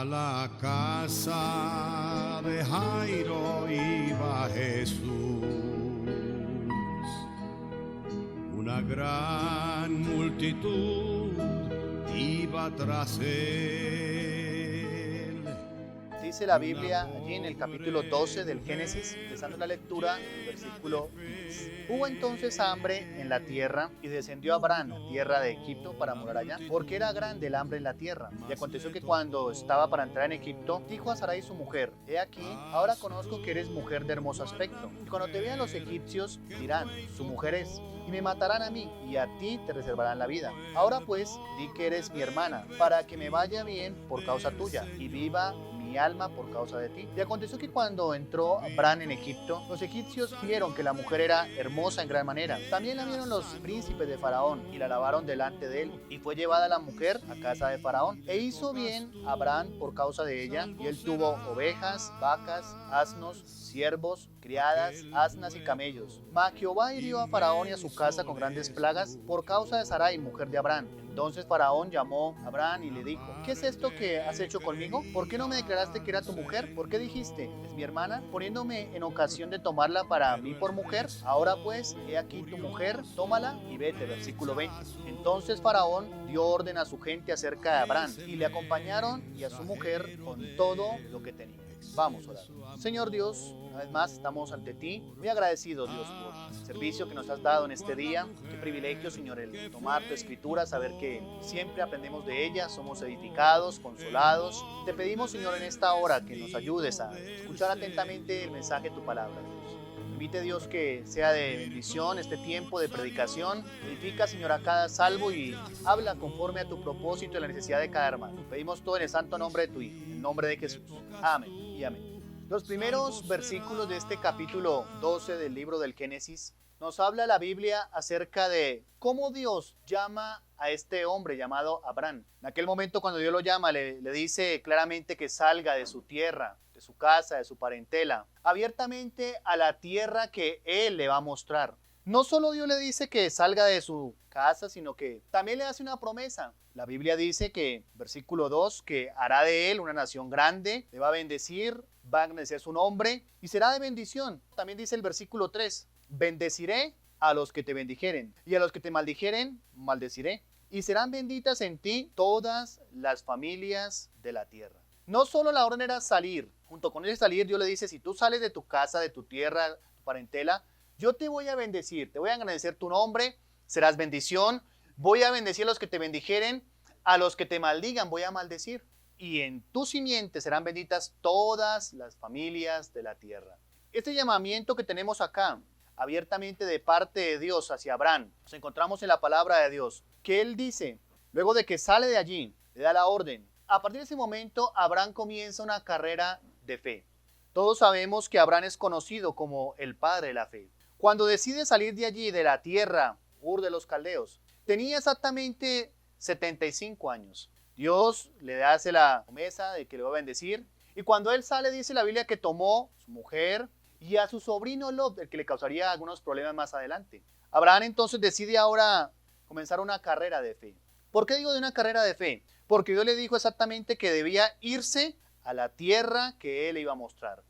A la casa de Jairo iba Jesús. Una gran multitud iba tras él. Dice la Biblia allí en el capítulo 12 del Génesis, empezando la lectura, el versículo 10. Hubo entonces hambre en la tierra y descendió Abraham a tierra de Egipto para morar allá, porque era grande el hambre en la tierra. Y aconteció que cuando estaba para entrar en Egipto, dijo a Sarai su mujer: He aquí, ahora conozco que eres mujer de hermoso aspecto. Y cuando te vean los egipcios, dirán: su mujer es, y me matarán a mí, y a ti te reservarán la vida. Ahora pues, di que eres mi hermana, para que me vaya bien por causa tuya, y viva mi alma por causa de ti. Y aconteció que cuando entró Abraham en Egipto, los egipcios vieron que la mujer era hermosa en gran manera. También la vieron los príncipes de Faraón, y la alabaron delante de él. Y fue llevada la mujer a casa de Faraón. E hizo bien Abraham por causa de ella, y él tuvo ovejas, vacas, asnos, siervos, criadas, asnas y camellos. Mas Jehová hirió a Faraón y a su casa con grandes plagas por causa de Sarai, mujer de Abraham. Entonces Faraón llamó a Abraham y le dijo: ¿qué es esto que has hecho conmigo? ¿Por qué no me declaraste que era tu mujer? ¿Por qué dijiste: es mi hermana? Poniéndome en ocasión de tomarla para mí por mujer. Ahora pues, he aquí tu mujer, tómala y vete. Versículo 20. Entonces Faraón dio orden a su gente acerca de Abraham, y le acompañaron y a su mujer con todo lo que tenía. Vamos a orar. Señor Dios, una vez más estamos ante ti, muy agradecidos, Dios, por el servicio que nos has dado en este día. Qué privilegio, Señor, el tomar tu escritura, saber que siempre aprendemos de ella, somos edificados, consolados. Te pedimos, Señor, en esta hora que nos ayudes a escuchar atentamente el mensaje de tu palabra, Dios. Permite, Dios, que sea de bendición este tiempo de predicación. Edifica, Señor, a cada salvo y habla conforme a tu propósito y la necesidad de cada hermano. Pedimos todo en el santo nombre de tu Hijo, en el nombre de Jesús. Amén y amén. Los primeros versículos de este capítulo 12 del libro del Génesis nos habla la Biblia acerca de cómo Dios llama a este hombre llamado Abraham. En aquel momento, cuando Dios lo llama, le dice claramente que salga de su tierra, de su casa, de su parentela, abiertamente a la tierra que Él le va a mostrar. No solo Dios le dice que salga de su casa, sino que también le hace una promesa. La Biblia dice que, versículo 2, que hará de él una nación grande, le va a bendecir, va a engrandecer su nombre y será de bendición. También dice el versículo 3, bendeciré a los que te bendijeren y a los que te maldijeren, maldeciré. Y serán benditas en ti todas las familias de la tierra. No solo la orden era salir, junto con ese salir Dios le dice: si tú sales de tu casa, de tu tierra, tu parentela, yo te voy a bendecir, te voy a engrandecer tu nombre, serás bendición, voy a bendecir a los que te bendijeren, a los que te maldigan voy a maldecir. Y en tu simiente serán benditas todas las familias de la tierra. Este llamamiento que tenemos acá, abiertamente de parte de Dios hacia Abraham, nos encontramos en la palabra de Dios, que él dice, luego de que sale de allí, le da la orden. A partir de ese momento, Abraham comienza una carrera de fe. Todos sabemos que Abraham es conocido como el padre de la fe. Cuando decide salir de allí, de la tierra, Ur de los Caldeos, tenía exactamente 75 años. Dios le hace la promesa de que le va a bendecir. Y cuando él sale, dice la Biblia que tomó a su mujer y a su sobrino Lot, el que le causaría algunos problemas más adelante. Abraham entonces decide ahora comenzar una carrera de fe. ¿Por qué digo de una carrera de fe? Porque Dios le dijo exactamente que debía irse a la tierra que él le iba a mostrar.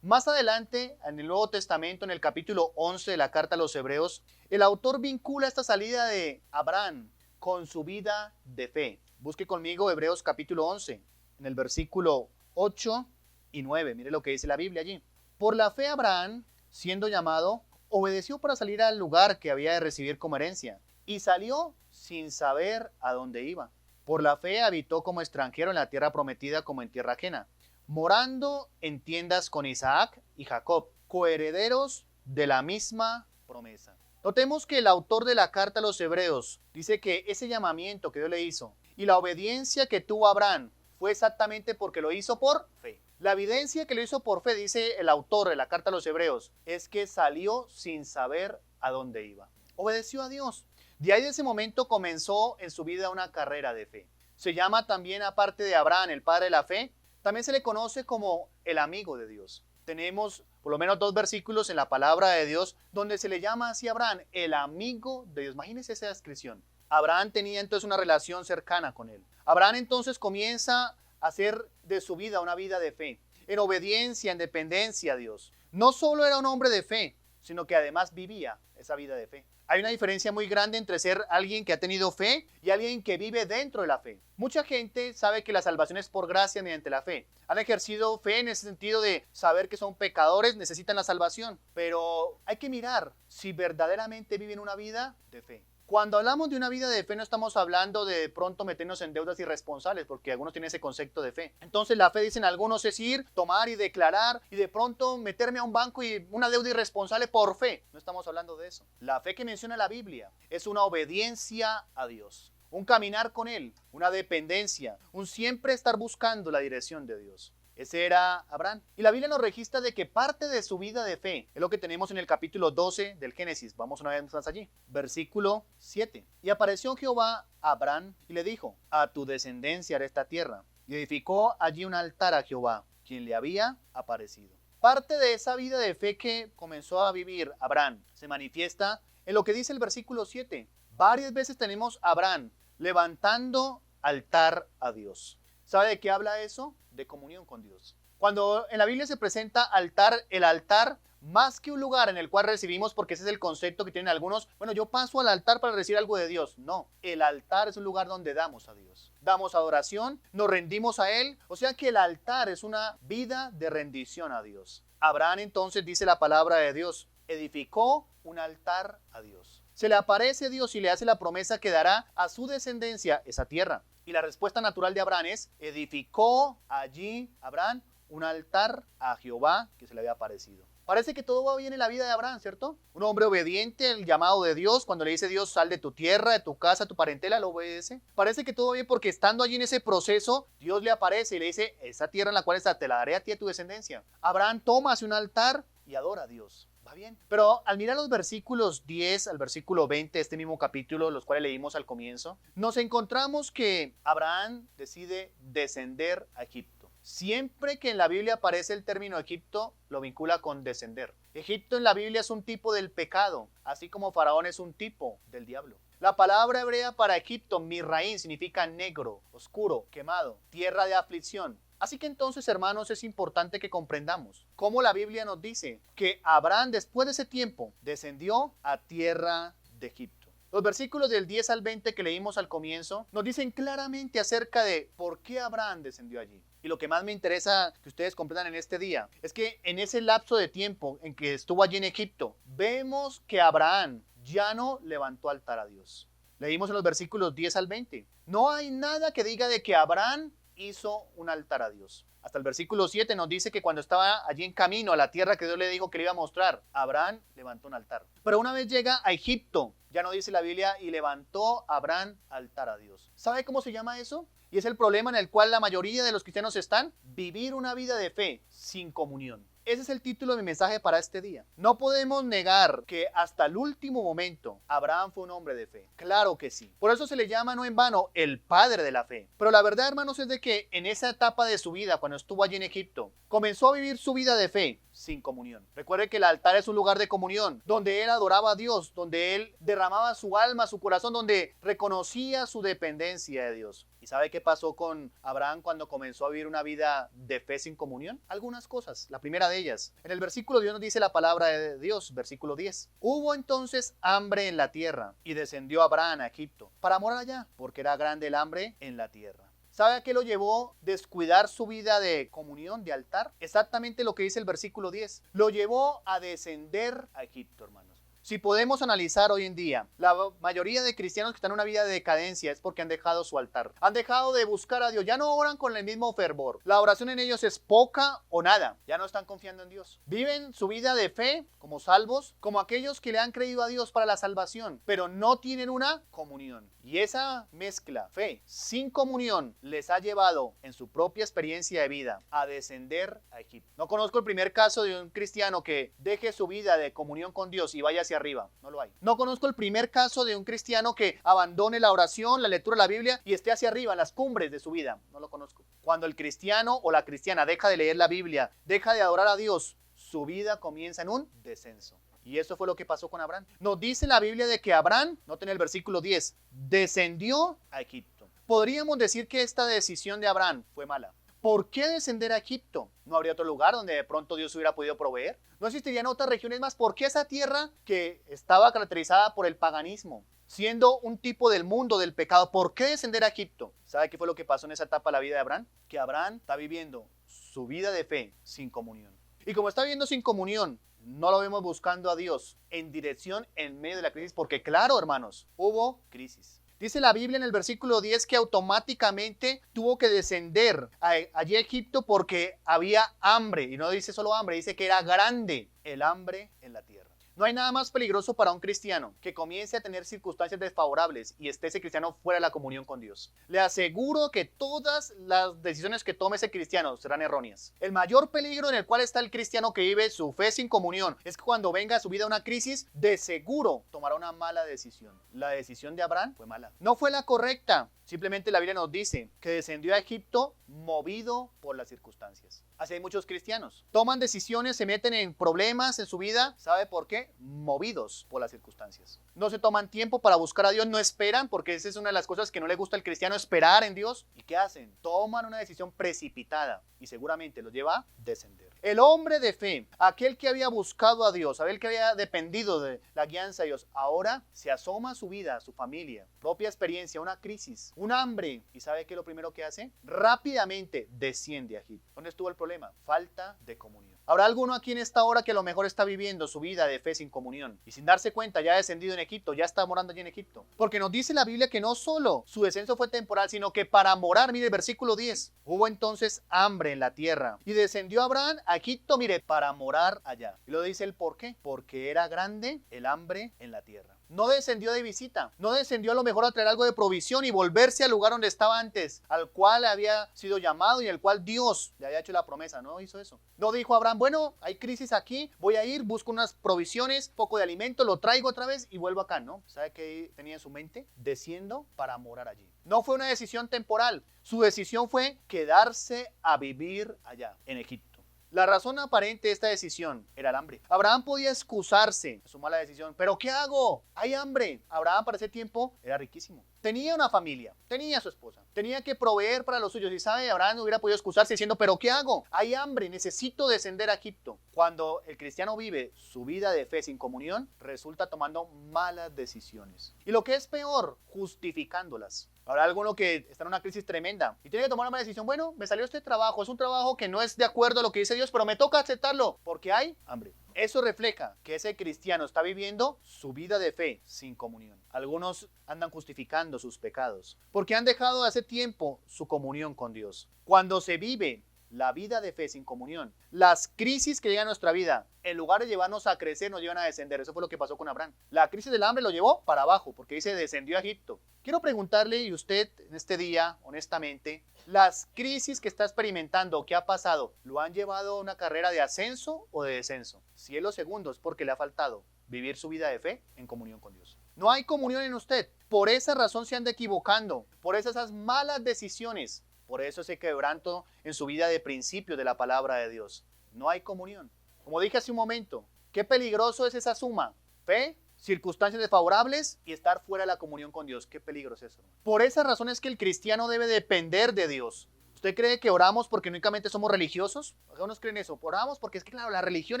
Más adelante, en el Nuevo Testamento, en el capítulo 11 de la carta a los Hebreos, el autor vincula esta salida de Abraham con su vida de fe. Busque conmigo Hebreos capítulo 11, en el versículo 8 y 9. Mire lo que dice la Biblia allí. Por la fe Abraham, siendo llamado, obedeció para salir al lugar que había de recibir como herencia, y salió sin saber a dónde iba. Por la fe habitó como extranjero en la tierra prometida como en tierra ajena, morando en tiendas con Isaac y Jacob, coherederos de la misma promesa. Notemos que el autor de la carta a los Hebreos dice que ese llamamiento que Dios le hizo y la obediencia que tuvo Abraham fue exactamente porque lo hizo por fe. La evidencia que lo hizo por fe, dice el autor de la carta a los Hebreos, es que salió sin saber a dónde iba. Obedeció a Dios. De ahí de ese momento comenzó en su vida una carrera de fe. Se llama también, aparte de Abraham, el padre de la fe, también se le conoce como el amigo de Dios. Tenemos por lo menos 2 versículos en la palabra de Dios donde se le llama así a Abraham, el amigo de Dios. Imagínense esa descripción. Abraham tenía entonces una relación cercana con él. Abraham entonces comienza hacer de su vida una vida de fe, en obediencia, en dependencia a Dios. No solo era un hombre de fe, sino que además vivía esa vida de fe. Hay una diferencia muy grande entre ser alguien que ha tenido fe y alguien que vive dentro de la fe. Mucha gente sabe que la salvación es por gracia mediante la fe. Han ejercido fe en ese sentido de saber que son pecadores, necesitan la salvación. Pero hay que mirar si verdaderamente viven una vida de fe. Cuando hablamos de una vida de fe no estamos hablando de pronto meternos en deudas irresponsables, porque algunos tienen ese concepto de fe. Entonces la fe, dicen algunos, es ir, tomar y declarar y de pronto meterme a un banco y una deuda irresponsable por fe. No estamos hablando de eso. La fe que menciona la Biblia es una obediencia a Dios, un caminar con Él, una dependencia, un siempre estar buscando la dirección de Dios. Ese era Abraham. Y la Biblia nos registra de que parte de su vida de fe es lo que tenemos en el capítulo 12 del Génesis. Vamos una vez más allí. Versículo 7. Y apareció Jehová a Abraham y le dijo: a tu descendencia haré esta tierra. Y edificó allí un altar a Jehová, quien le había aparecido. Parte de esa vida de fe que comenzó a vivir Abraham se manifiesta en lo que dice el versículo 7. Varias veces tenemos a Abraham levantando altar a Dios. ¿Sabe de qué habla eso? De comunión con Dios. Cuando en la Biblia se presenta altar, el altar, más que un lugar en el cual recibimos, porque ese es el concepto que tienen algunos, bueno, yo paso al altar para recibir algo de Dios. No, el altar es un lugar donde damos a Dios. Damos adoración, nos rendimos a Él. O sea que el altar es una vida de rendición a Dios. Abraham entonces, dice la palabra de Dios, edificó un altar a Dios. Se le aparece Dios y le hace la promesa que dará a su descendencia esa tierra. Y la respuesta natural de Abraham es: edificó allí Abraham un altar a Jehová que se le había aparecido. Parece que todo va bien en la vida de Abraham, ¿cierto? Un hombre obediente al llamado de Dios. Cuando le dice Dios, sal de tu tierra, de tu casa, tu parentela, lo obedece. Parece que todo va bien porque estando allí en ese proceso, Dios le aparece y le dice: esa tierra en la cual está, te la daré a ti y a tu descendencia. Abraham toma hacia un altar y adora a Dios. Va bien. Pero al mirar los versículos 10 al versículo 20 de este mismo capítulo, los cuales leímos al comienzo, nos encontramos que Abraham decide descender a Egipto. Siempre que en la Biblia aparece el término Egipto, lo vincula con descender. Egipto en la Biblia es un tipo del pecado, así como Faraón es un tipo del diablo. La palabra hebrea para Egipto, Misraín, significa negro, oscuro, quemado, tierra de aflicción. Así que entonces, hermanos, es importante que comprendamos cómo la Biblia nos dice que Abraham, después de ese tiempo, descendió a tierra de Egipto. Los versículos del 10 al 20 que leímos al comienzo nos dicen claramente acerca de por qué Abraham descendió allí. Y lo que más me interesa que ustedes comprendan en este día es que en ese lapso de tiempo en que estuvo allí en Egipto, vemos que Abraham ya no levantó altar a Dios. Leímos en los versículos 10 al 20. No hay nada que diga de que Abraham hizo un altar a Dios. Hasta el versículo 7 nos dice que cuando estaba allí en camino a la tierra que Dios le dijo que le iba a mostrar, Abraham levantó un altar. Pero una vez llega a Egipto, ya no dice la Biblia, y levantó Abraham altar a Dios. ¿Sabe cómo se llama eso? Y es el problema en el cual la mayoría de los cristianos están: vivir una vida de fe sin comunión. Ese es el título de mi mensaje para este día. No podemos negar que hasta el último momento Abraham fue un hombre de fe. Claro que sí. Por eso se le llama no en vano el padre de la fe. Pero la verdad, hermanos, es de que en esa etapa de su vida, cuando estuvo allí en Egipto, comenzó a vivir su vida de fe sin comunión. Recuerde que el altar es un lugar de comunión, donde él adoraba a Dios, donde él derramaba su alma, su corazón, donde reconocía su dependencia de Dios. ¿Y sabe qué pasó con Abraham cuando comenzó a vivir una vida de fe sin comunión? Algunas cosas. La primera de ellas, en el versículo 10 nos dice la palabra de Dios, versículo 10. Hubo entonces hambre en la tierra y descendió Abraham a Egipto para morar allá, porque era grande el hambre en la tierra. ¿Sabe a qué lo llevó descuidar su vida de comunión, de altar? Exactamente lo que dice el versículo 10. Lo llevó a descender a Egipto, hermanos. Si podemos analizar hoy en día, la mayoría de cristianos que están en una vida de decadencia es porque han dejado su altar. Han dejado de buscar a Dios. Ya no oran con el mismo fervor. La oración en ellos es poca o nada. Ya no están confiando en Dios. Viven su vida de fe como salvos, como aquellos que le han creído a Dios para la salvación, pero no tienen una comunión. Y esa mezcla, fe sin comunión, les ha llevado en su propia experiencia de vida a descender a Egipto. No conozco el primer caso de un cristiano que deje su vida de comunión con Dios y vaya hacia arriba. No lo hay. No conozco el primer caso de un cristiano que abandone la oración, la lectura de la Biblia y esté hacia arriba, en las cumbres de su vida. No lo conozco. Cuando el cristiano o la cristiana deja de leer la Biblia, deja de adorar a Dios, su vida comienza en un descenso. Y eso fue lo que pasó con Abraham. Nos dice la Biblia de que Abraham, noten el versículo 10, descendió a Egipto. Podríamos decir que esta decisión de Abraham fue mala. ¿Por qué descender a Egipto? ¿No habría otro lugar donde de pronto Dios hubiera podido proveer? ¿No existirían otras regiones más? ¿Por qué esa tierra que estaba caracterizada por el paganismo, siendo un tipo del mundo, del pecado, por qué descender a Egipto? ¿Sabe qué fue lo que pasó en esa etapa de la vida de Abraham? Que Abraham está viviendo su vida de fe sin comunión. Y como está viviendo sin comunión, no lo vemos buscando a Dios en dirección en medio de la crisis, porque claro, hermanos, hubo crisis. Dice la Biblia en el versículo 10 que automáticamente tuvo que descender allí a Egipto porque había hambre. Y no dice solo hambre, dice que era grande el hambre en la tierra. No hay nada más peligroso para un cristiano que comience a tener circunstancias desfavorables y esté ese cristiano fuera de la comunión con Dios. Le aseguro que todas las decisiones que tome ese cristiano serán erróneas. El mayor peligro en el cual está el cristiano que vive su fe sin comunión es que cuando venga a su vida una crisis, de seguro tomará una mala decisión. La decisión de Abraham fue mala. No fue la correcta. Simplemente la Biblia nos dice que descendió a Egipto movido por las circunstancias. Así hay muchos cristianos. Toman decisiones, se meten en problemas en su vida. ¿Sabe por qué? Movidos por las circunstancias. No se toman tiempo para buscar a Dios, no esperan, porque esa es una de las cosas que no le gusta al cristiano, esperar en Dios. ¿Y qué hacen? Toman una decisión precipitada y seguramente los lleva a descender. El hombre de fe, aquel que había buscado a Dios, aquel que había dependido de la guianza de Dios, ahora se asoma a su vida, a su familia, propia experiencia, una crisis, un hambre. ¿Y sabe qué es lo primero que hace? Rápidamente desciende a Egipto. ¿Dónde estuvo el problema? Falta de comunión. ¿Habrá alguno aquí en esta hora que a lo mejor está viviendo su vida de fe sin comunión y sin darse cuenta ya ha descendido en Egipto, ya está morando allí en Egipto? Porque nos dice la Biblia que no solo su descenso fue temporal, sino que para morar, mire el versículo 10, hubo entonces hambre en la tierra y descendió Abraham a Egipto, mire, para morar allá. Y lo dice el por qué, porque era grande el hambre en la tierra. No descendió de visita, no descendió a lo mejor a traer algo de provisión y volverse al lugar donde estaba antes, al cual había sido llamado y al cual Dios le había hecho la promesa. No hizo eso. No dijo Abraham, bueno, hay crisis aquí, voy a ir, busco unas provisiones, poco de alimento, lo traigo otra vez y vuelvo acá. No, ¿sabe qué tenía en su mente? Desciendo para morar allí. No fue una decisión temporal, su decisión fue quedarse a vivir allá, en Egipto. La razón aparente de esta decisión era el hambre. Abraham podía excusarse de su mala decisión. ¿Pero qué hago? Hay hambre. Abraham para ese tiempo era riquísimo. Tenía una familia, tenía a su esposa, tenía que proveer para los suyos. Y sabe, Abraham no hubiera podido excusarse diciendo, ¿pero qué hago? Hay hambre, necesito descender a Egipto. Cuando el cristiano vive su vida de fe sin comunión, resulta tomando malas decisiones. Y lo que es peor, justificándolas. Habrá alguno que está en una crisis tremenda y tiene que tomar una mala decisión. Bueno, me salió este trabajo, es un trabajo que no es de acuerdo a lo que dice Dios, pero me toca aceptarlo porque hay hambre. Eso refleja que ese cristiano está viviendo su vida de fe sin comunión. Algunos andan justificando sus pecados porque han dejado hace tiempo su comunión con Dios. Cuando se vive la vida de fe sin comunión, las crisis que llegan a nuestra vida, en lugar de llevarnos a crecer, nos llevan a descender. Eso fue lo que pasó con Abraham. La crisis del hambre lo llevó para abajo, porque dice descendió a Egipto. Quiero preguntarle, y usted en este día, honestamente, las crisis que está experimentando, ¿qué ha pasado? ¿Lo han llevado a una carrera de ascenso o de descenso? Si es lo segundo, es porque le ha faltado vivir su vida de fe en comunión con Dios. No hay comunión en usted. Por esa razón se anda equivocando. Por esas malas decisiones. Por eso ese quebranto en su vida de principio de la palabra de Dios. No hay comunión. Como dije hace un momento, qué peligroso es esa suma. Fe, circunstancias desfavorables y estar fuera de la comunión con Dios. Qué peligro es eso. Por esa razón es que el cristiano debe depender de Dios. ¿Usted cree que oramos porque únicamente somos religiosos? Algunos creen eso. Oramos porque es que, claro, la religión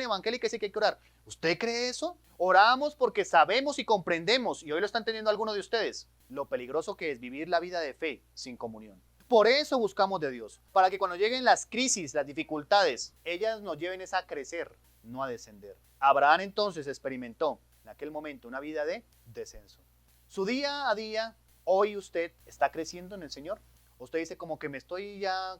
evangélica dice que hay que orar. ¿Usted cree eso? Oramos porque sabemos y comprendemos, y hoy lo están teniendo algunos de ustedes, lo peligroso que es vivir la vida de fe sin comunión. Por eso buscamos de Dios, para que cuando lleguen las crisis, las dificultades, ellas nos lleven a crecer, no a descender. Abraham entonces experimentó en aquel momento una vida de descenso. Su día a día, hoy usted está creciendo en el Señor. Usted dice como que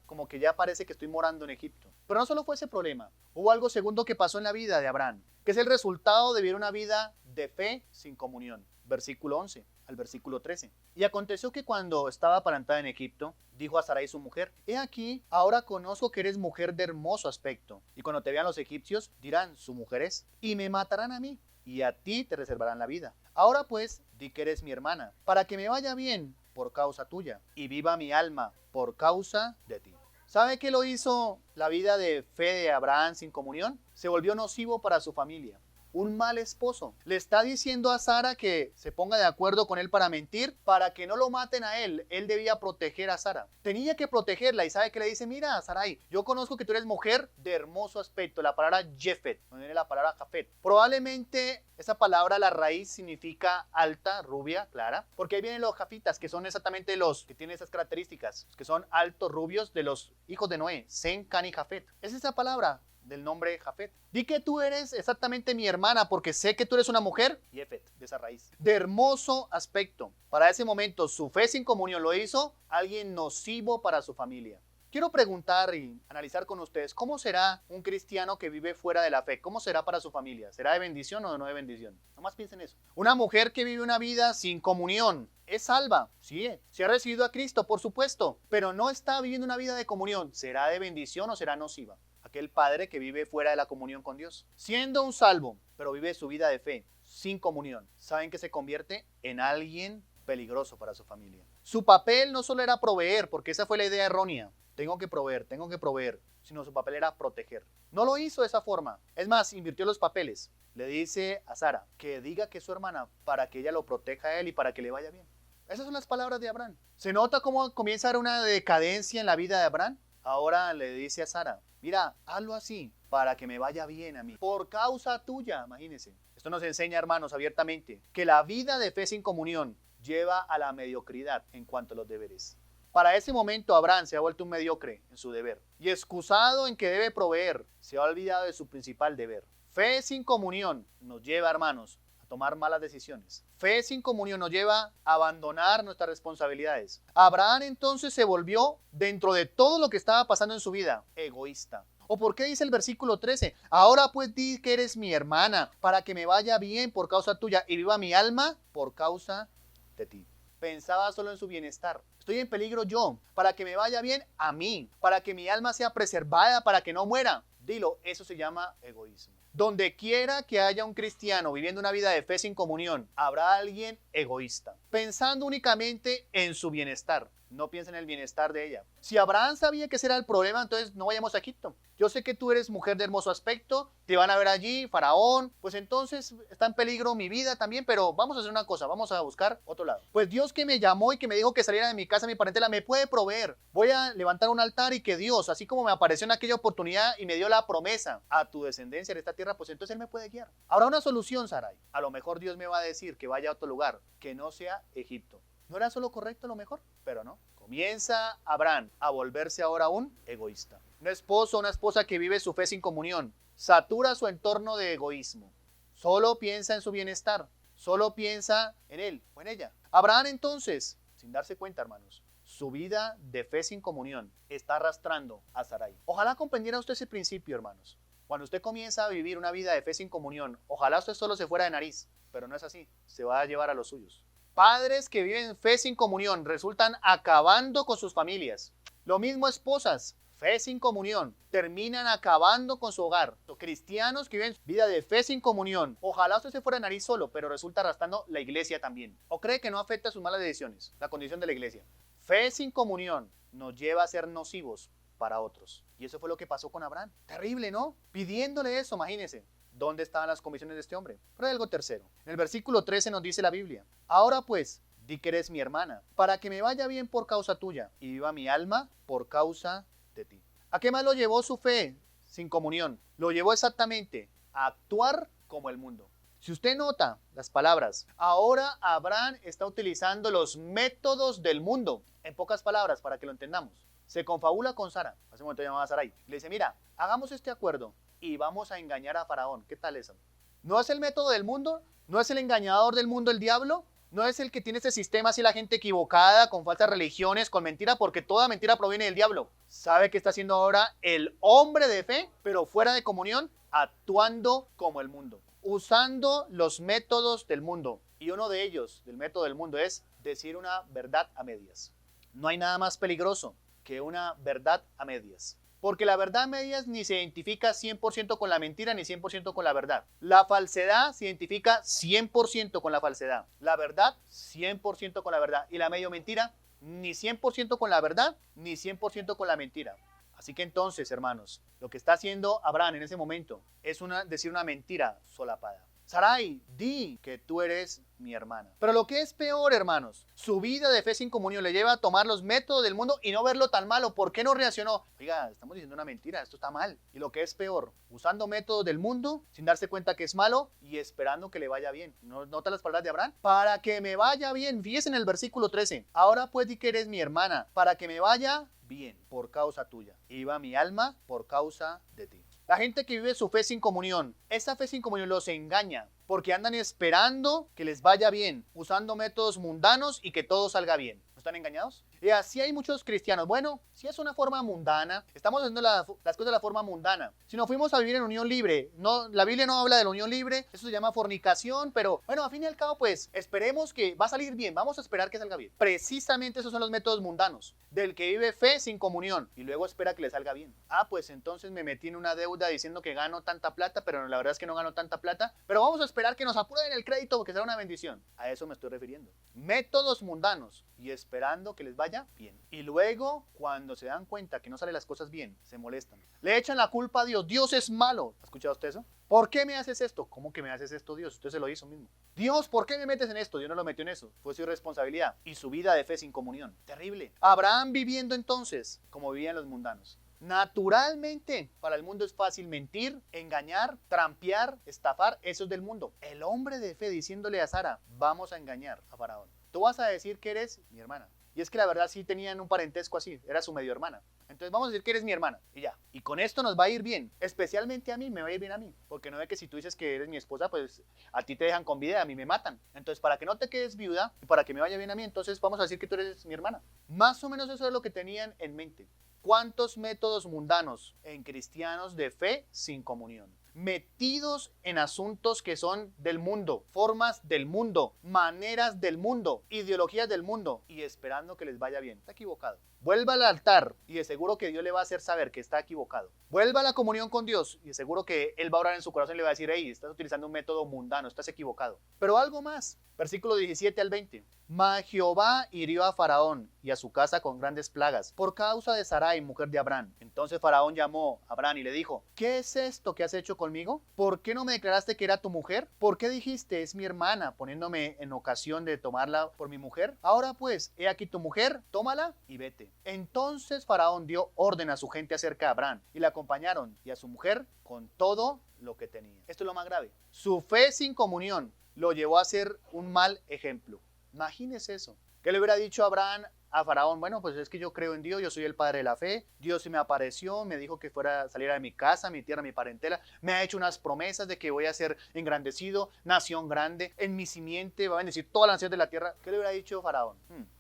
como que ya parece que estoy morando en Egipto. Pero no solo fue ese problema. Hubo algo segundo que pasó en la vida de Abraham, que es el resultado de vivir una vida de fe sin comunión. Versículo 11 al versículo 13. Y aconteció que cuando estaba plantada en Egipto, dijo a Sarai su mujer, he aquí, ahora conozco que eres mujer de hermoso aspecto. Y cuando te vean los egipcios, dirán, su mujer es, y me matarán a mí, y a ti te reservarán la vida. Ahora pues, di que eres mi hermana, para que me vaya bien por causa tuya, y viva mi alma por causa de ti. ¿Sabe qué lo hizo la vida de fe de Abraham sin comunión? Se volvió nocivo para su familia. un mal esposo. Le está diciendo a Sara que se ponga de acuerdo con él para mentir, para que no lo maten a él. Él debía proteger a Sara. Tenía que protegerla y sabe que le dice, mira, Sarai, yo conozco que tú eres mujer de hermoso aspecto. La palabra Jefet, no viene la palabra Jafet. Probablemente esa palabra, la raíz significa alta, rubia, clara, porque ahí vienen los jafitas, que son exactamente los que tienen esas características, que son altos, rubios de los hijos de Noé, Sem, Can y Jafet. Es esa palabra del nombre Jafet. Di que tú eres exactamente mi hermana porque sé que tú eres una mujer, Jefet, de esa raíz, de hermoso aspecto. Para ese momento su fe sin comunión lo hizo alguien nocivo para su familia. Quiero preguntar y analizar con ustedes, ¿cómo será un cristiano que vive fuera de la fe? ¿Cómo será para su familia? ¿Será de bendición o no de bendición? Nomás piensen eso. Una mujer que vive una vida sin comunión, ¿es salva? Sí, se ha recibido a Cristo, por supuesto, pero no está viviendo una vida de comunión. ¿Será de bendición o será nociva? Aquel padre que vive fuera de la comunión con Dios. Siendo un salvo, pero vive su vida de fe, sin comunión, ¿saben que se convierte en alguien peligroso para su familia? Su papel no solo era proveer, porque esa fue la idea errónea. Tengo que proveer, sino su papel era proteger. No lo hizo de esa forma. Es más, invirtió los papeles. Le dice a Sara que diga que es su hermana para que ella lo proteja a él y para que le vaya bien. Esas son las palabras de Abraham. ¿Se nota cómo comienza a haber una decadencia en la vida de Abraham? Ahora le dice a Sara, mira, hazlo así para que me vaya bien a mí. Por causa tuya, imagínense. Esto nos enseña, hermanos, abiertamente, que la vida de fe sin comunión lleva a la mediocridad en cuanto a los deberes. Para ese momento Abraham se ha vuelto un mediocre en su deber y excusado en que debe proveer, se ha olvidado de su principal deber. Fe sin comunión nos lleva, hermanos, a tomar malas decisiones. Fe sin comunión nos lleva a abandonar nuestras responsabilidades. Abraham entonces se volvió, dentro de todo lo que estaba pasando en su vida, egoísta. ¿O por qué dice el versículo 13? Ahora pues di que eres mi hermana, para que me vaya bien por causa tuya y viva mi alma por causa de ti. Pensaba solo en su bienestar. Estoy en peligro yo, para que me vaya bien a mí, para que mi alma sea preservada, para que no muera. Dilo, eso se llama egoísmo. Donde quiera que haya un cristiano viviendo una vida de fe sin comunión, habrá alguien egoísta, pensando únicamente en su bienestar. No piensa en el bienestar de ella. Si Abraham sabía que ese era el problema, entonces no vayamos a Egipto. Yo sé que tú eres mujer de hermoso aspecto, te van a ver allí, faraón, pues entonces está en peligro mi vida también, pero vamos a hacer una cosa, vamos a buscar otro lado. Pues Dios que me llamó y que me dijo que saliera de mi casa, mi parentela, me puede proveer. Voy a levantar un altar y que Dios, así como me apareció en aquella oportunidad y me dio la promesa a tu descendencia en esta tierra, pues entonces Él me puede guiar. Habrá una solución, Sarai. A lo mejor Dios me va a decir que vaya a otro lugar, que no sea Egipto. ¿No era solo correcto lo mejor? Pero no. Comienza Abraham a volverse ahora un egoísta. Un esposo o una esposa que vive su fe sin comunión. Satura su entorno de egoísmo. Solo piensa en su bienestar. Solo piensa en él o en ella. Abraham entonces, sin darse cuenta, hermanos, su vida de fe sin comunión está arrastrando a Sarai. Ojalá comprendiera usted ese principio, hermanos. Cuando usted comienza a vivir una vida de fe sin comunión, ojalá usted solo se fuera de nariz. Pero no es así. Se va a llevar a los suyos. Padres que viven fe sin comunión resultan acabando con sus familias. Lo mismo esposas, fe sin comunión, terminan acabando con su hogar. Cristianos que viven vida de fe sin comunión. Ojalá usted se fuera de nariz solo, pero resulta arrastrando la iglesia también. ¿O cree que no afecta sus malas decisiones, la condición de la iglesia? Fe sin comunión nos lleva a ser nocivos para otros. Y eso fue lo que pasó con Abraham. Terrible, ¿no? Pidiéndole eso, imagínense. ¿Dónde estaban las convicciones de este hombre? Pero hay algo tercero. En el versículo 13 nos dice la Biblia: ahora pues, di que eres mi hermana, para que me vaya bien por causa tuya y viva mi alma por causa de ti. ¿A qué más lo llevó su fe sin comunión? Lo llevó exactamente a actuar como el mundo. Si usted nota las palabras, ahora Abraham está utilizando los métodos del mundo. En pocas palabras, para que lo entendamos. Se confabula con Sara, hace un momento llamaba a Sarai. Le dice, mira, hagamos este acuerdo y vamos a engañar a Faraón. ¿Qué tal eso? ¿No es el método del mundo? ¿No es el engañador del mundo el diablo? ¿No es el que tiene este sistema así la gente equivocada, con falsas religiones, con mentira? Porque toda mentira proviene del diablo. ¿Sabe qué está haciendo ahora el hombre de fe, pero fuera de comunión? Actuando como el mundo, usando los métodos del mundo. Y uno de ellos, del método del mundo, es decir una verdad a medias. No hay nada más peligroso que una verdad a medias. Porque la verdad a medias ni se identifica 100% con la mentira ni 100% con la verdad. La falsedad se identifica 100% con la falsedad. La verdad, 100% con la verdad. Y la medio mentira, ni 100% con la verdad ni 100% con la mentira. Así que entonces, hermanos, lo que está haciendo Abraham en ese momento es decir una mentira solapada. Sarai, di que tú eres mi hermana. Pero lo que es peor, hermanos, su vida de fe sin comunión le lleva a tomar los métodos del mundo y no verlo tan malo. ¿Por qué no reaccionó? Oiga, estamos diciendo una mentira, esto está mal. Y lo que es peor, usando métodos del mundo sin darse cuenta que es malo y esperando que le vaya bien. ¿Nota las palabras de Abraham? Para que me vaya bien. Fíjese en el versículo 13. Ahora pues di que eres mi hermana, para que me vaya bien por causa tuya. Iba mi alma por causa de ti. La gente que vive su fe sin comunión, esa fe sin comunión los engaña porque andan esperando que les vaya bien, usando métodos mundanos y que todo salga bien. ¿No están engañados? Y así hay muchos cristianos. Bueno, si es una forma mundana, estamos haciendo las cosas de la forma mundana. Si nos fuimos a vivir en unión libre, no, la Biblia no habla de la unión libre, eso se llama fornicación, pero bueno, a fin y al cabo, pues esperemos que va a salir bien, vamos a esperar que salga bien. Precisamente esos son los métodos mundanos, del que vive fe sin comunión y luego espera que le salga bien. Ah, pues entonces me metí en una deuda diciendo que gano tanta plata, pero la verdad es que no gano tanta plata, pero vamos a esperar que nos aprueben el crédito porque será una bendición. A eso me estoy refiriendo. Métodos mundanos y esperando que les vaya bien. Y luego, cuando se dan cuenta que no salen las cosas bien, se molestan. Le echan la culpa a Dios. Dios es malo. ¿Ha escuchado usted eso? ¿Por qué me haces esto? ¿Cómo que me haces esto, Dios? Usted se lo hizo mismo. Dios, ¿por qué me metes en esto? Dios no lo metió en eso. Fue su irresponsabilidad y su vida de fe sin comunión. Terrible. Abraham viviendo entonces como vivían los mundanos. Naturalmente, para el mundo es fácil mentir, engañar, trampear, estafar. Eso es del mundo. El hombre de fe diciéndole a Sara, vamos a engañar a Faraón. Tú vas a decir que eres mi hermana. Y es que la verdad sí tenían un parentesco así, era su medio hermana. Entonces vamos a decir que eres mi hermana y ya. Y con esto nos va a ir bien, especialmente a mí, me va a ir bien a mí. Porque no ve que si tú dices que eres mi esposa, pues a ti te dejan con vida y a mí me matan. Entonces para que no te quedes viuda y para que me vaya bien a mí, entonces vamos a decir que tú eres mi hermana. Más o menos eso es lo que tenían en mente. ¿Cuántos métodos mundanos en cristianos de fe sin comunión? Metidos en asuntos que son del mundo, formas del mundo, maneras del mundo, ideologías del mundo y esperando que les vaya bien. Está equivocado. Vuelva al altar y de seguro que Dios le va a hacer saber que está equivocado. Vuelva a la comunión con Dios y de seguro que Él va a orar en su corazón y le va a decir, hey, estás utilizando un método mundano, estás equivocado. Pero algo más, versículo 17 al 20. Mas Jehová hirió a Faraón y a su casa con grandes plagas por causa de Sarai, mujer de Abraham. Entonces Faraón llamó a Abraham y le dijo, ¿qué es esto que has hecho conmigo? ¿Por qué no me declaraste que era tu mujer? ¿Por qué dijiste, es mi hermana, poniéndome en ocasión de tomarla por mi mujer? Ahora pues, he aquí tu mujer, tómala y vete. Entonces Faraón dio orden a su gente acerca de Abraham y la acompañaron y a su mujer con todo lo que tenía. Esto es lo más grave. Su fe sin comunión lo llevó a ser un mal ejemplo. Imagínese eso. ¿Qué le hubiera dicho Abraham a Faraón? Bueno, pues es que yo creo en Dios, yo soy el padre de la fe. Dios se me apareció, me dijo que saliera de mi casa, mi tierra, mi parentela. Me ha hecho unas promesas de que voy a ser engrandecido, nación grande. En mi simiente va a bendecir todas las naciones de la tierra. ¿Qué le hubiera dicho Faraón?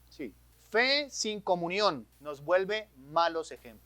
Sí. Fe sin comunión nos vuelve malos ejemplos.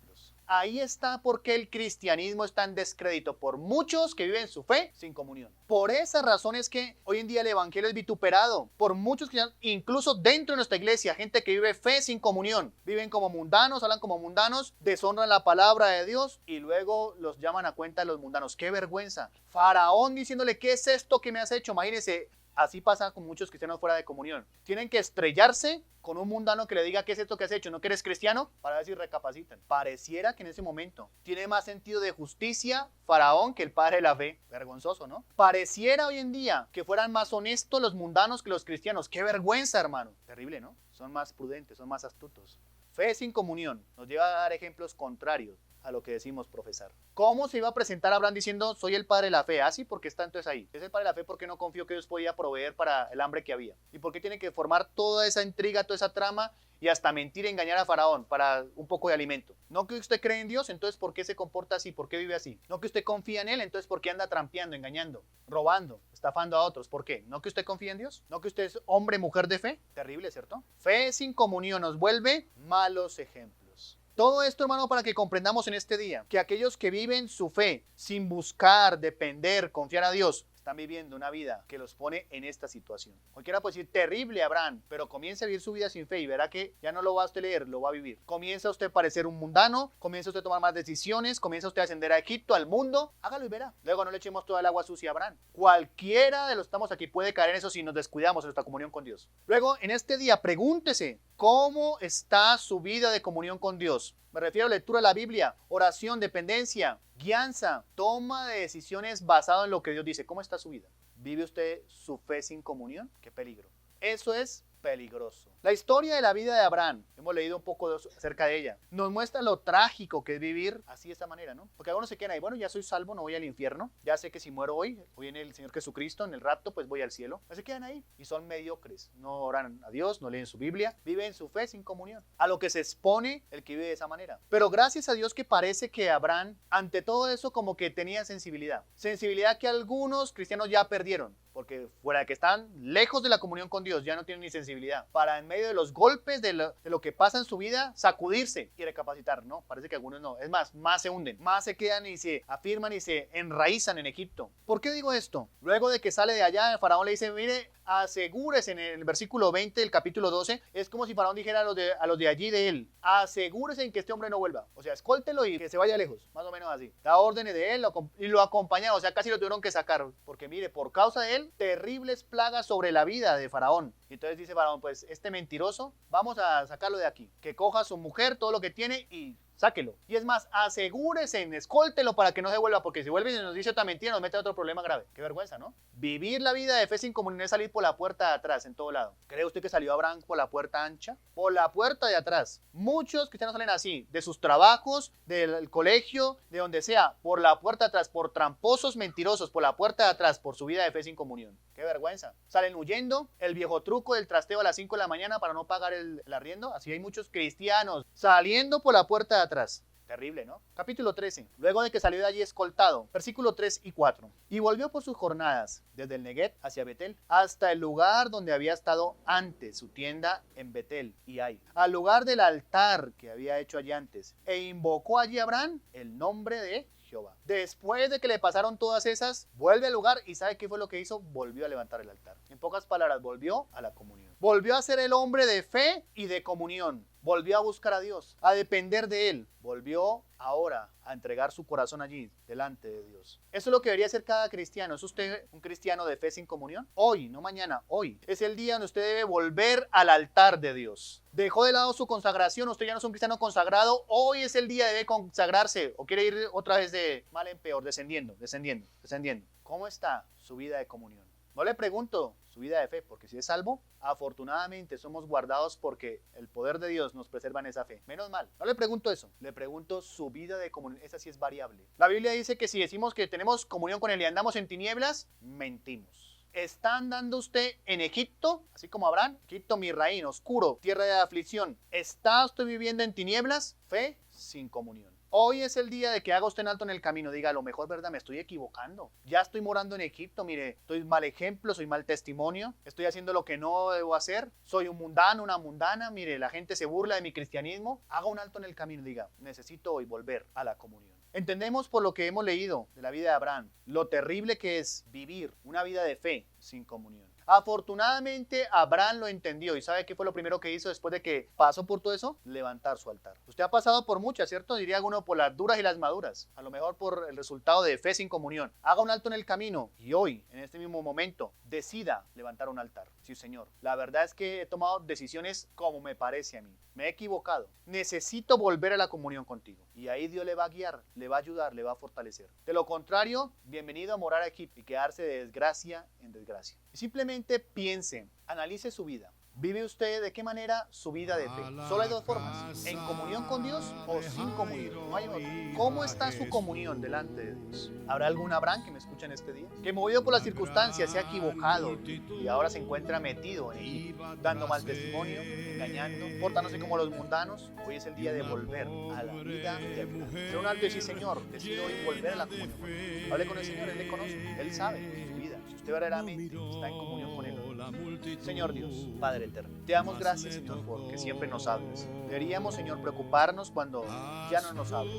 Ahí está por qué el cristianismo está en descrédito por muchos que viven su fe sin comunión. Por esa razón es que hoy en día el evangelio es vituperado por muchos cristianos, incluso dentro de nuestra iglesia, gente que vive fe sin comunión. Viven como mundanos, hablan como mundanos, deshonran la palabra de Dios y luego los llaman a cuenta de los mundanos. ¡Qué vergüenza! Faraón diciéndole, ¿qué es esto que me has hecho? Imagínense. Así pasa con muchos cristianos fuera de comunión. Tienen que estrellarse con un mundano que le diga qué es esto que has hecho, no que eres cristiano, para ver si recapacitan. Pareciera que en ese momento tiene más sentido de justicia Faraón que el padre de la fe. Vergonzoso, ¿no? Pareciera hoy en día que fueran más honestos los mundanos que los cristianos. ¡Qué vergüenza, hermano! Terrible, ¿no? Son más prudentes, son más astutos. Fe sin comunión nos lleva a dar ejemplos contrarios a lo que decimos profesar. ¿Cómo se iba a presentar Abraham diciendo, soy el padre de la fe? Así, porque está entonces ahí. Es el padre de la fe porque no confió que Dios podía proveer para el hambre que había. ¿Y por qué tiene que formar toda esa intriga, toda esa trama y hasta mentir y engañar a Faraón para un poco de alimento? No que usted cree en Dios, entonces ¿por qué se comporta así? ¿Por qué vive así? No que usted confía en Él, entonces ¿por qué anda trampeando, engañando, robando, estafando a otros? ¿Por qué? ¿No que usted confía en Dios? ¿No que usted es hombre, mujer de fe? Terrible, ¿cierto? Fe sin comunión nos vuelve malos ejemplos. Todo esto, hermano, para que comprendamos en este día que aquellos que viven su fe sin buscar, depender, confiar a Dios, están viviendo una vida que los pone en esta situación. Cualquiera puede decir, terrible Abraham, pero comience a vivir su vida sin fe y verá que ya no lo va a usted leer, lo va a vivir. Comienza usted a parecer un mundano, comienza usted a tomar más decisiones, comienza usted a ascender a Egipto, al mundo, hágalo y verá. Luego no le echemos toda el agua sucia a Abraham. Cualquiera de los que estamos aquí puede caer en eso si nos descuidamos en nuestra comunión con Dios. Luego, en este día, pregúntese, ¿cómo está su vida de comunión con Dios? Me refiero a lectura de la Biblia, oración, dependencia, guianza, toma de decisiones basado en lo que Dios dice. ¿Cómo está su vida? ¿Vive usted su fe sin comunión? ¡Qué peligro! Eso es peligroso. La historia de la vida de Abraham, hemos leído un poco acerca de ella, nos muestra lo trágico que es vivir así de esta manera, ¿no? Porque algunos se quedan ahí, bueno, ya soy salvo, no voy al infierno, ya sé que si muero hoy viene el Señor Jesucristo en el rapto, pues voy al cielo. Se quedan ahí y son mediocres, no oran a Dios, no leen su Biblia, viven su fe sin comunión, a lo que se expone el que vive de esa manera. Pero gracias a Dios que parece que Abraham, ante todo eso, como que tenía sensibilidad que algunos cristianos ya perdieron, porque fuera de que están lejos de la comunión con Dios, ya no tienen ni sensibilidad para en medio de los golpes de lo que pasa en su vida, sacudirse y recapacitar. No, parece que algunos no. Es más se hunden, más se quedan y se afirman y se enraizan en Egipto. ¿Por qué digo esto? Luego de que sale de allá, el faraón le dice, mire, asegúrese, en el versículo 20 del capítulo 12, es como si faraón dijera a los de allí de él, asegúrese en que este hombre no vuelva. O sea, escóltelo y que se vaya lejos, más o menos así. Da órdenes de él y lo acompañaron, o sea, casi lo tuvieron que sacar, porque mire, por causa de él, terribles plagas sobre la vida de faraón. Y entonces dice faraón, pues este mentiroso, vamos a sacarlo de aquí, que coja a su mujer, todo lo que tiene y sáquelo. Y es más, asegúrese, escóltelo para que no se vuelva, porque si vuelve y nos dice otra mentira, nos mete a otro problema grave. Qué vergüenza, ¿no? Vivir la vida de fe sin comunión es salir por la puerta de atrás, en todo lado. ¿Cree usted que salió Abraham por la puerta ancha? Por la puerta de atrás. Muchos cristianos salen así, de sus trabajos, del colegio, de donde sea, por la puerta de atrás, por tramposos mentirosos, por la puerta de atrás, por su vida de fe sin comunión. Qué vergüenza. Salen huyendo, el viejo truco del trasteo a las 5 de la mañana para no pagar el arriendo. Así hay muchos cristianos saliendo por la puerta de atrás. Terrible, ¿no? Capítulo 13. Luego de que salió de allí escoltado, versículo 3 y 4. Y volvió por sus jornadas, desde el Neguet hacia Betel, hasta el lugar donde había estado antes, su tienda en Betel y Ai, al lugar del altar que había hecho allí antes. E invocó allí Abraham el nombre de Jehová. Después de que le pasaron todas esas, vuelve al lugar y ¿sabe qué fue lo que hizo? Volvió a levantar el altar. En pocas palabras, volvió a la comunión. Volvió a ser el hombre de fe y de comunión. Volvió a buscar a Dios, a depender de Él. Volvió ahora a entregar su corazón allí, delante de Dios. Eso es lo que debería hacer cada cristiano. ¿Es usted un cristiano de fe sin comunión? Hoy, no mañana, hoy. Es el día donde usted debe volver al altar de Dios. Dejó de lado su consagración, usted ya no es un cristiano consagrado. Hoy es el día de consagrarse. ¿O quiere ir otra vez de mal en peor, descendiendo? ¿Cómo está su vida de comunión? No le pregunto su vida de fe, porque si es salvo, afortunadamente somos guardados porque el poder de Dios nos preserva en esa fe. Menos mal. No le pregunto eso, le pregunto su vida de comunión. Esa sí es variable. La Biblia dice que si decimos que tenemos comunión con Él y andamos en tinieblas, mentimos. ¿Está andando usted en Egipto, así como Abraham? Egipto, mi reino, oscuro, tierra de aflicción. ¿Está usted viviendo en tinieblas? Fe sin comunión. Hoy es el día de que haga usted un alto en el camino. Diga, a lo mejor, ¿verdad? Me estoy equivocando. Ya estoy morando en Egipto, mire, estoy mal ejemplo, soy mal testimonio. Estoy haciendo lo que no debo hacer. Soy un mundano, una mundana. Mire, la gente se burla de mi cristianismo. Haga un alto en el camino. Diga, necesito hoy volver a la comunión. Entendemos por lo que hemos leído de la vida de Abraham, lo terrible que es vivir una vida de fe sin comunión. Afortunadamente Abraham lo entendió y ¿sabe qué fue lo primero que hizo después de que pasó por todo eso? Levantar su altar. Usted ha pasado por muchas, ¿cierto? Diría alguno por las duras y las maduras, a lo mejor por el resultado de fe sin comunión. Haga un alto en el camino y hoy, en este mismo momento, decida levantar un altar. Sí, Señor, la verdad es que he tomado decisiones como me parece a mí. Me he equivocado. Necesito volver a la comunión contigo. Y ahí Dios le va a guiar, le va a ayudar, le va a fortalecer. De lo contrario, bienvenido a morar aquí y quedarse de desgracia en desgracia. Y simplemente piense, analice su vida. ¿Vive usted de qué manera su vida de fe? Solo hay dos formas, en comunión con Dios o sin comunión. No hay otra. ¿Cómo está su comunión delante de Dios? ¿Habrá algún Abraham que me escucha en este día? Que movido por las circunstancias se ha equivocado y ahora se encuentra metido en Egipto, dando mal testimonio, engañando, portándose como los mundanos. Hoy es el día de volver a la vida de Abraham. Sea un alto y decir, Señor, decido hoy volver a la comunión con Él. Hable con el Señor, Él le conoce, Él sabe su vida. Si usted verdaderamente está en comunión con Él. Señor Dios, Padre eterno, te damos gracias, Señor, porque siempre nos hablas. Deberíamos, Señor, preocuparnos cuando ya no nos hablas.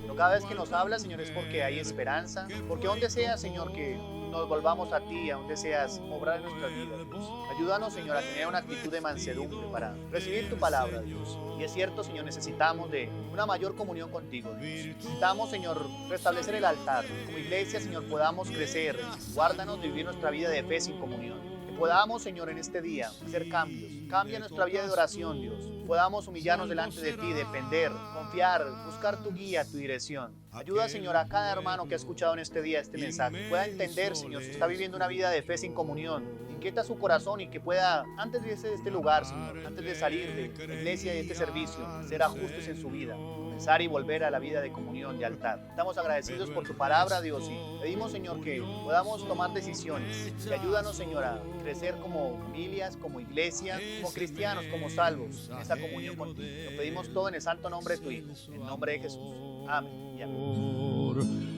Pero cada vez que nos hablas, Señor, es porque hay esperanza, porque donde sea, Señor, que nos volvamos a ti, a donde seas, obrar en nuestras vidas, Dios. Ayúdanos, Señor, a tener una actitud de mansedumbre para recibir tu palabra, Dios. Y es cierto, Señor, necesitamos de una mayor comunión contigo, Dios. Necesitamos, Señor, restablecer el altar. Como iglesia, Señor, podamos crecer. Guárdanos de vivir nuestra vida de fe sin comunión. podamos, Señor, en este día hacer cambios. Cambia nuestra vida de oración, Dios. Podamos humillarnos delante de ti, depender, confiar, buscar tu guía, tu dirección. Ayuda, Señor, a cada hermano que ha escuchado en este día este mensaje. Pueda entender, Señor, si está viviendo una vida de fe sin comunión. Inquieta su corazón y que pueda, antes de irse de este lugar, Señor, antes de salir de la iglesia y de este servicio, ser ajustes en su vida. Comenzar y volver a la vida de comunión, de altar. Estamos agradecidos por tu palabra, Dios, y pedimos, Señor, que podamos tomar decisiones. Y ayúdanos, Señor, a crecer como familias, como iglesia, como cristianos, como salvos, en esa comunión contigo. Lo pedimos todo en el santo nombre de tu Hijo, en el nombre de Jesús. Amén y amén.